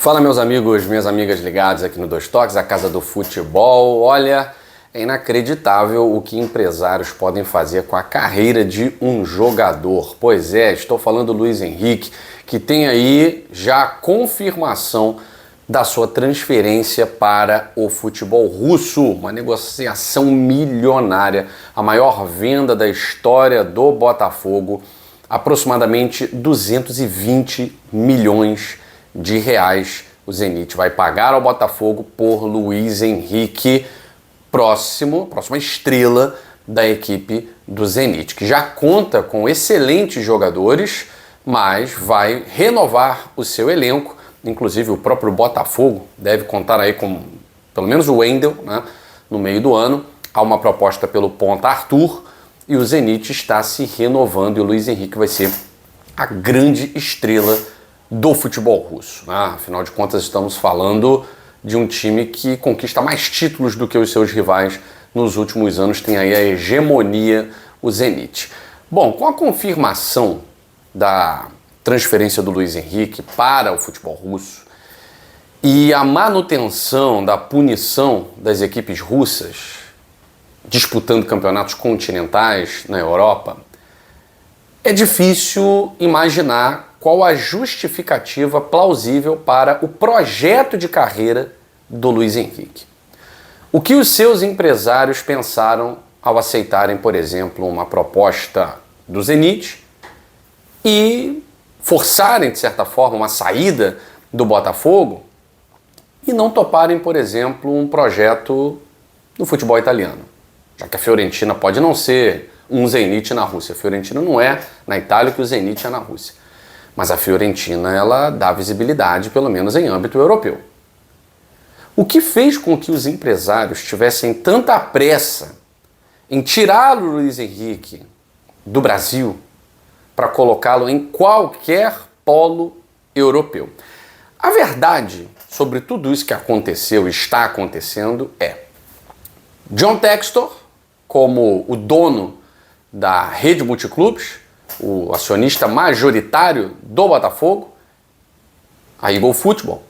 Fala, meus amigos, minhas amigas ligados aqui no Dois Toques, a casa do futebol. Olha, é inacreditável o que empresários podem fazer com a carreira de um jogador. Pois é, estou falando do Luiz Henrique, que tem aí já a confirmação da sua transferência para o futebol russo. Uma negociação milionária, a maior venda da história do Botafogo, aproximadamente 220 milhões de reais. O Zenit vai pagar ao Botafogo por Luiz Henrique, próxima estrela da equipe do Zenit, que já conta com excelentes jogadores, mas vai renovar o seu elenco. Inclusive o próprio Botafogo deve contar aí com pelo menos o Wendel, né, no meio do ano. Há uma proposta pelo ponta Arthur e o Zenit está se renovando e o Luiz Henrique vai ser a grande estrela do futebol russo, né? Afinal de contas, estamos falando de um time que conquista mais títulos do que os seus rivais nos últimos anos, tem aí a hegemonia, o Zenit. Bom, com a confirmação da transferência do Luiz Henrique para o futebol russo e a manutenção da punição das equipes russas disputando campeonatos continentais na Europa, é difícil imaginar qual a justificativa plausível para o projeto de carreira do Luiz Henrique. O que os seus empresários pensaram ao aceitarem, por exemplo, uma proposta do Zenit e forçarem, de certa forma, uma saída do Botafogo e não toparem, por exemplo, um projeto do futebol italiano? Já que a Fiorentina pode não ser um Zenit na Rússia. A Fiorentina não é na Itália que o Zenit é na Rússia. Mas a Fiorentina, ela dá visibilidade, pelo menos em âmbito europeu. O que fez com que os empresários tivessem tanta pressa em tirar o Luiz Henrique do Brasil para colocá-lo em qualquer polo europeu? A verdade sobre tudo isso que aconteceu e está acontecendo é: John Textor, como o dono da rede multiclubes, o acionista majoritário do Botafogo, a Eagle Football,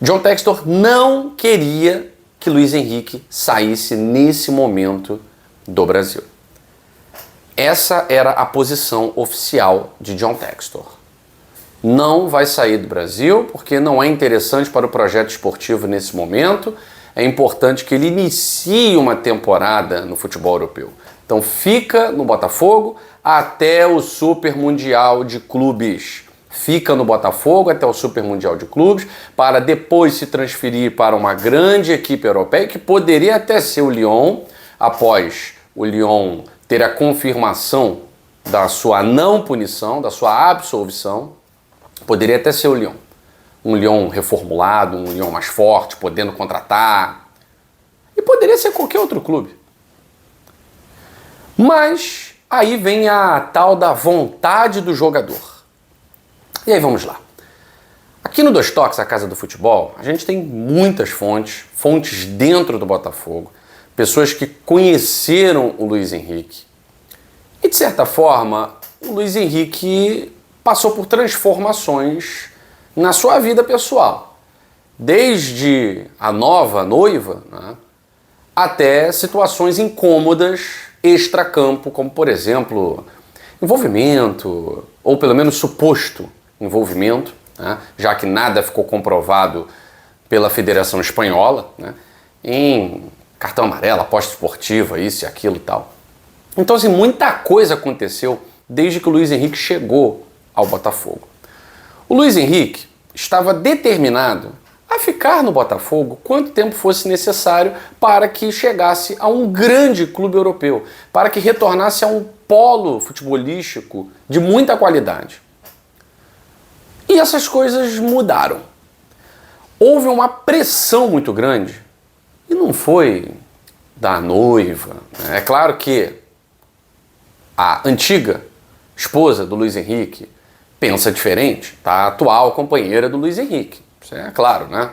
John Textor não queria que Luiz Henrique saísse nesse momento do Brasil. Essa era a posição oficial de John Textor. Não vai sair do Brasil porque não é interessante para o projeto esportivo nesse momento. É importante que ele inicie uma temporada no futebol europeu. Então fica no Botafogo até o Super Mundial de Clubes. Fica no Botafogo até o Super Mundial de Clubes para depois se transferir para uma grande equipe europeia, que poderia até ser o Lyon, após o Lyon ter a confirmação da sua não punição, da sua absolvição. Poderia até ser o Lyon. Um Lyon reformulado, um Lyon mais forte, podendo contratar. E poderia ser qualquer outro clube. Mas aí vem a tal da vontade do jogador. E aí vamos lá. Aqui no Dois Toques, a casa do futebol, a gente tem muitas fontes dentro do Botafogo, pessoas que conheceram o Luiz Henrique. E de certa forma, o Luiz Henrique passou por transformações na sua vida pessoal. Desde a nova noiva, né, até situações incômodas extracampo, como por exemplo, envolvimento, ou pelo menos suposto envolvimento, né, já que nada ficou comprovado pela Federação Espanhola, né, em cartão amarelo, aposta esportiva, isso e aquilo e tal. Então, assim, muita coisa aconteceu desde que o Luiz Henrique chegou ao Botafogo. O Luiz Henrique estava determinado a ficar no Botafogo quanto tempo fosse necessário para que chegasse a um grande clube europeu, para que retornasse a um polo futebolístico de muita qualidade. E essas coisas mudaram. Houve uma pressão muito grande, e não foi da noiva, né? É claro que a antiga esposa do Luiz Henrique pensa diferente, tá? A atual companheira do Luiz Henrique. Isso é claro, né?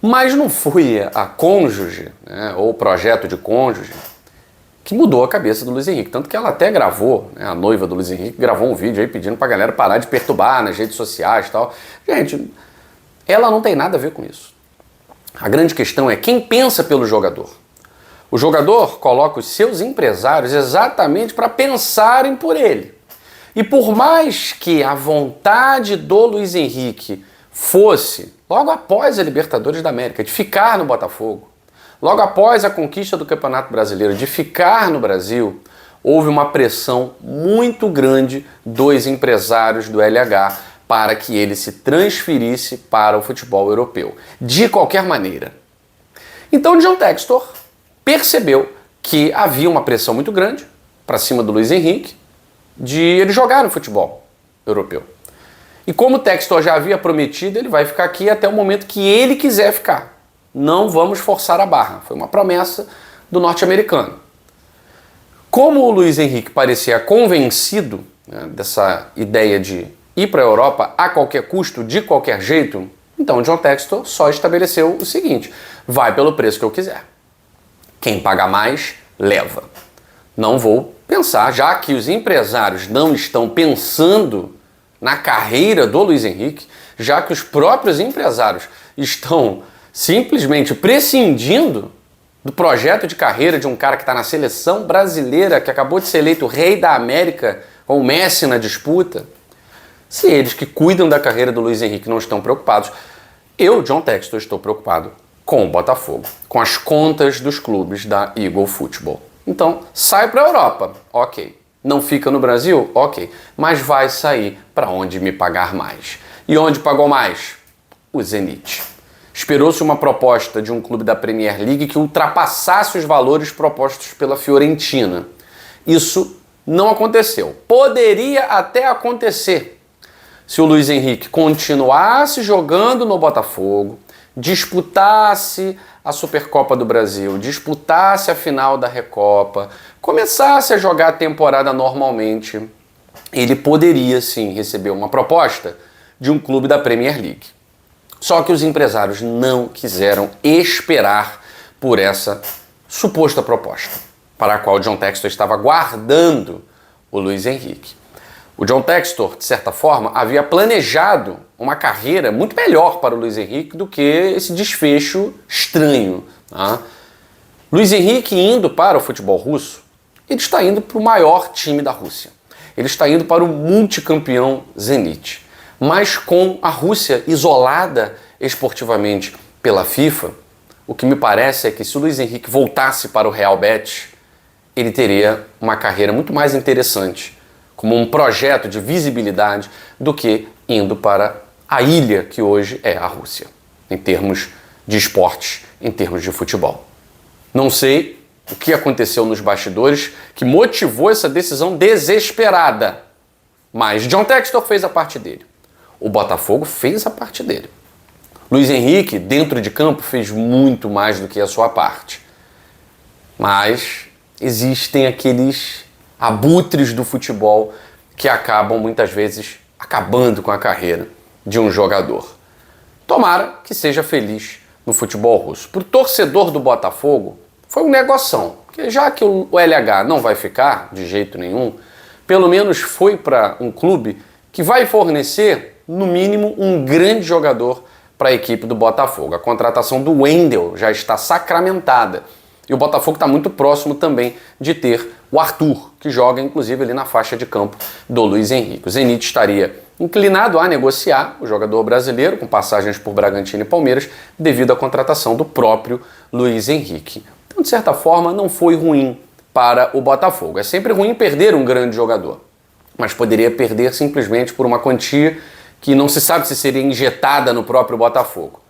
Mas não foi a cônjuge, né, ou o projeto de cônjuge, que mudou a cabeça do Luiz Henrique. Tanto que ela até gravou, né, a noiva do Luiz Henrique gravou um vídeo aí pedindo pra galera parar de perturbar nas redes sociais e tal. Gente, ela não tem nada a ver com isso. A grande questão é quem pensa pelo jogador. O jogador coloca os seus empresários exatamente para pensarem por ele. E por mais que a vontade do Luiz Henrique fosse, logo após a Libertadores da América, de ficar no Botafogo, logo após a conquista do Campeonato Brasileiro, de ficar no Brasil, houve uma pressão muito grande dos empresários do LH para que ele se transferisse para o futebol europeu. De qualquer maneira. Então John Textor percebeu que havia uma pressão muito grande para cima do Luiz Henrique de ele jogar no futebol europeu. E como o Textor já havia prometido, ele vai ficar aqui até o momento que ele quiser ficar. Não vamos forçar a barra. Foi uma promessa do norte-americano. Como o Luiz Henrique parecia convencido, né, dessa ideia de ir para a Europa a qualquer custo, de qualquer jeito, então John Textor só estabeleceu o seguinte: vai pelo preço que eu quiser. Quem paga mais, leva. Não vou pensar, já que os empresários não estão pensando na carreira do Luiz Henrique, já que os próprios empresários estão simplesmente prescindindo do projeto de carreira de um cara que está na seleção brasileira, que acabou de ser eleito rei da América, com o Messi na disputa. Se eles que cuidam da carreira do Luiz Henrique não estão preocupados, eu, John Textor, estou preocupado com o Botafogo, com as contas dos clubes da Eagle Football. Então, sai para a Europa, ok. Não fica no Brasil, ok. Mas vai sair para onde me pagar mais. E onde pagou mais? O Zenit. Esperou-se uma proposta de um clube da Premier League que ultrapassasse os valores propostos pela Fiorentina. Isso não aconteceu. Poderia até acontecer se o Luiz Henrique continuasse jogando no Botafogo, disputasse a Supercopa do Brasil, disputasse a final da Recopa, começasse a jogar a temporada normalmente, ele poderia sim receber uma proposta de um clube da Premier League. Só que os empresários não quiseram esperar por essa suposta proposta, para a qual John Textor estava guardando o Luiz Henrique. O John Textor, de certa forma, havia planejado uma carreira muito melhor para o Luiz Henrique do que esse desfecho estranho. Tá? Luiz Henrique indo para o futebol russo, ele está indo para o maior time da Rússia. Ele está indo para o multicampeão Zenit. Mas com a Rússia isolada esportivamente pela FIFA, o que me parece é que se o Luiz Henrique voltasse para o Real Betis, ele teria uma carreira muito mais interessante, como um projeto de visibilidade, do que indo para a ilha que hoje é a Rússia, em termos de esportes, em termos de futebol. Não sei o que aconteceu nos bastidores que motivou essa decisão desesperada, mas John Textor fez a parte dele. O Botafogo fez a parte dele. Luiz Henrique, dentro de campo, fez muito mais do que a sua parte. Mas existem aqueles abutres do futebol que acabam muitas vezes acabando com a carreira de um jogador. Tomara que seja feliz no futebol russo. Para o torcedor do Botafogo, foi um negoção, porque já que o LH não vai ficar de jeito nenhum, pelo menos foi para um clube que vai fornecer, no mínimo, um grande jogador para a equipe do Botafogo. A contratação do Wendel já está sacramentada. E o Botafogo está muito próximo também de ter o Arthur, que joga inclusive ali na faixa de campo do Luiz Henrique. O Zenit estaria inclinado a negociar o jogador brasileiro, com passagens por Bragantino e Palmeiras, devido à contratação do próprio Luiz Henrique. Então, de certa forma, não foi ruim para o Botafogo. É sempre ruim perder um grande jogador, mas poderia perder simplesmente por uma quantia que não se sabe se seria injetada no próprio Botafogo.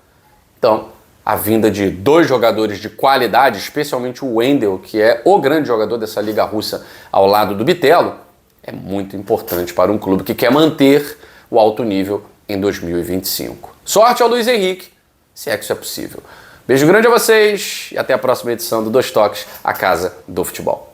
Então, a vinda de dois jogadores de qualidade, especialmente o Wendel, que é o grande jogador dessa Liga Russa ao lado do Bitelo, é muito importante para um clube que quer manter o alto nível em 2025. Sorte ao Luiz Henrique, se é que isso é possível. Beijo grande a vocês e até a próxima edição do Dois Toques, a Casa do Futebol.